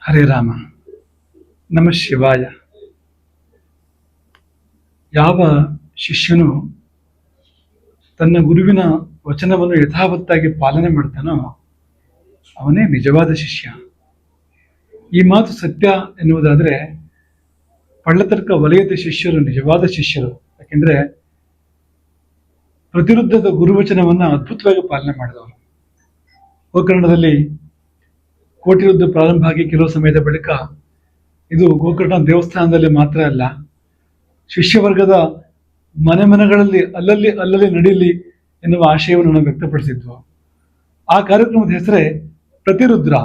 ಹರೇ ರಾಮ. ನಮ ಶಿವಾಯ. ಯಾವ ಶಿಷ್ಯನು ತನ್ನ ಗುರುವಿನ ವಚನವನ್ನು ಯಥಾವತ್ತಾಗಿ ಪಾಲನೆ ಮಾಡ್ತಾನೋ ಅವನೇ ನಿಜವಾದ ಶಿಷ್ಯ. ಈ ಮಾತು ಸತ್ಯ ಎನ್ನುವುದಾದ್ರೆ ಪಳ್ಳತರ್ಕ ವಲಯದ ಶಿಷ್ಯರು ನಿಜವಾದ ಶಿಷ್ಯರು. ಯಾಕೆಂದ್ರೆ ಪ್ರತಿರುದ್ಧದ ಗುರುವಚನವನ್ನ ಅದ್ಭುತವಾಗಿ ಪಾಲನೆ ಮಾಡಿದವರು. ಗೋಕರ್ಣದಲ್ಲಿ ಕೋಟಿರುದ್ಧ ಪ್ರಾರಂಭ ಆಗಿ ಕೆಲವು ಸಮಯದ ಬಳಿಕ ಇದು ಗೋಕರ್ಣ ದೇವಸ್ಥಾನದಲ್ಲಿ ಮಾತ್ರ ಅಲ್ಲ, ಶಿಷ್ಯವರ್ಗದ ಮನೆ ಮನೆಗಳಲ್ಲಿ ಅಲ್ಲಲ್ಲಿ ನಡೀಲಿ ಎನ್ನುವ ಆಶಯವನ್ನು ನಾವು ವ್ಯಕ್ತಪಡಿಸಿದ್ವು. ಆ ಕಾರ್ಯಕ್ರಮದ ಹೆಸರೇ ಪ್ರತಿರುದ್ರ.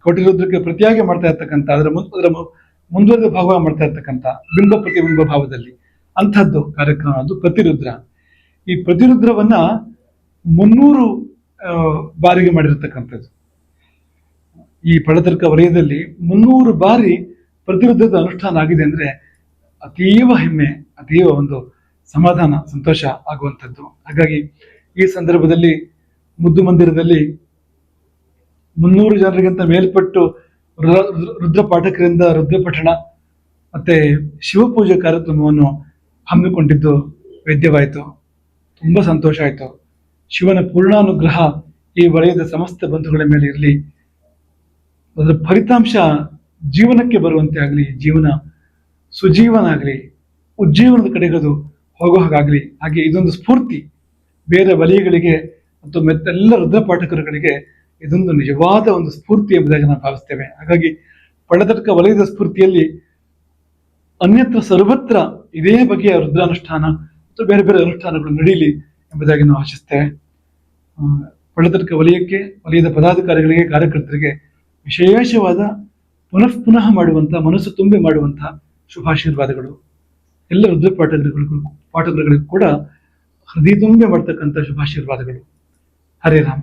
ಕೋಟಿರುದ್ರಕ್ಕೆ ಪ್ರತಿಯಾಗಿ ಮಾಡ್ತಾ ಇರ್ತಕ್ಕಂಥ ಅದರ ಮುಂದುವರೆದ ಭಾಗವಾಗಿ ಮಾಡ್ತಾ ಇರ್ತಕ್ಕಂಥ ಬಿಂಬ ಪ್ರತಿಬಿಂಬ ಭಾವದಲ್ಲಿ ಅಂಥದ್ದು ಕಾರ್ಯಕ್ರಮ, ಅದು ಪ್ರತಿರುದ್ರ. ಈ ಪ್ರತಿರುದ್ರವನ್ನ 300 ಬಾರಿಗೆ ಮಾಡಿರ್ತಕ್ಕಂಥದ್ದು. ಈ ಪಳ್ಳತರ್ಕ ವಲಯದಲ್ಲಿ 300 ಬಾರಿ ಪ್ರತಿರುದ್ಧದ ಅನುಷ್ಠಾನ ಆಗಿದೆ ಅಂದ್ರೆ ಅತೀವ ಹೆಮ್ಮೆ, ಅತೀವ ಒಂದು ಸಮಾಧಾನ, ಸಂತೋಷ ಆಗುವಂಥದ್ದು. ಹಾಗಾಗಿ ಈ ಸಂದರ್ಭದಲ್ಲಿ ಮುದ್ದು ಮಂದಿರದಲ್ಲಿ 300 ಜನರಿಗಿಂತ ಮೇಲ್ಪಟ್ಟು ರುದ್ರ ಪಾಠಕರಿಂದ ರುದ್ರಪಠಣ ಮತ್ತೆ ಶಿವಪೂಜೆ ಕಾರ್ಯಕ್ರಮವನ್ನು ಹಮ್ಮಿಕೊಂಡಿದ್ದು ವೇದ್ಯವಾಯಿತು. ತುಂಬಾ ಸಂತೋಷ ಆಯಿತು. ಶಿವನ ಪೂರ್ಣಾನುಗ್ರಹ ಈ ವಲಯದ ಸಮಸ್ತ ಬಂಧುಗಳ ಮೇಲೆ ಇರಲಿ. ಅದರ ಫಲಿತಾಂಶ ಜೀವನಕ್ಕೆ ಬರುವಂತೆ ಆಗಲಿ, ಜೀವನ ಸುಜೀವನ ಆಗಲಿ, ಉಜ್ಜೀವನದ ಕಡೆಗದು ಹೋಗೋ ಹಾಗಾಗ್ಲಿ. ಹಾಗೆ ಇದೊಂದು ಸ್ಫೂರ್ತಿ ಬೇರೆ ವಲಯಗಳಿಗೆ ಮತ್ತು ಮತ್ತೆಲ್ಲ ರುದ್ರಪಾಠಕರುಗಳಿಗೆ ಇದೊಂದು ನಿಜವಾದ ಒಂದು ಸ್ಫೂರ್ತಿ ಎಂಬುದಾಗಿ ನಾವು ಭಾವಿಸ್ತೇವೆ. ಹಾಗಾಗಿ ಪಳ್ಳತರ್ಕ ವಲಯದ ಸ್ಫೂರ್ತಿಯಲ್ಲಿ ಅನ್ಯತ್ರ ಸರ್ವತ್ರ ಇದೇ ಬಗೆಯ ರುದ್ರಾನುಷ್ಠಾನ ಮತ್ತು ಬೇರೆ ಬೇರೆ ಅನುಷ್ಠಾನಗಳು ನಡೀಲಿ ಎಂಬುದಾಗಿ ನಾವು ಆಶಿಸ್ತೇವೆ. ಪಳ್ಳತರ್ಕ ವಲಯದ ಪದಾಧಿಕಾರಿಗಳಿಗೆ, ಕಾರ್ಯಕರ್ತರಿಗೆ ವಿಶೇಷವಾದ ಪುನಃ ಮಾಡುವಂತ, ಮನಸ್ಸು ತುಂಬಿ ಮಾಡುವಂತಹ ಶುಭಾಶೀರ್ವಾದಗಳು. ಎಲ್ಲ ರುದ್ರ ಪಾಠಕರುಗಳಿಗೂ ಕೂಡ ಹೃದಯ ತುಂಬಿ ಮಾಡ್ತಕ್ಕಂಥ ಶುಭಾಶೀರ್ವಾದಗಳು. ಹರೇ ರಾಮ.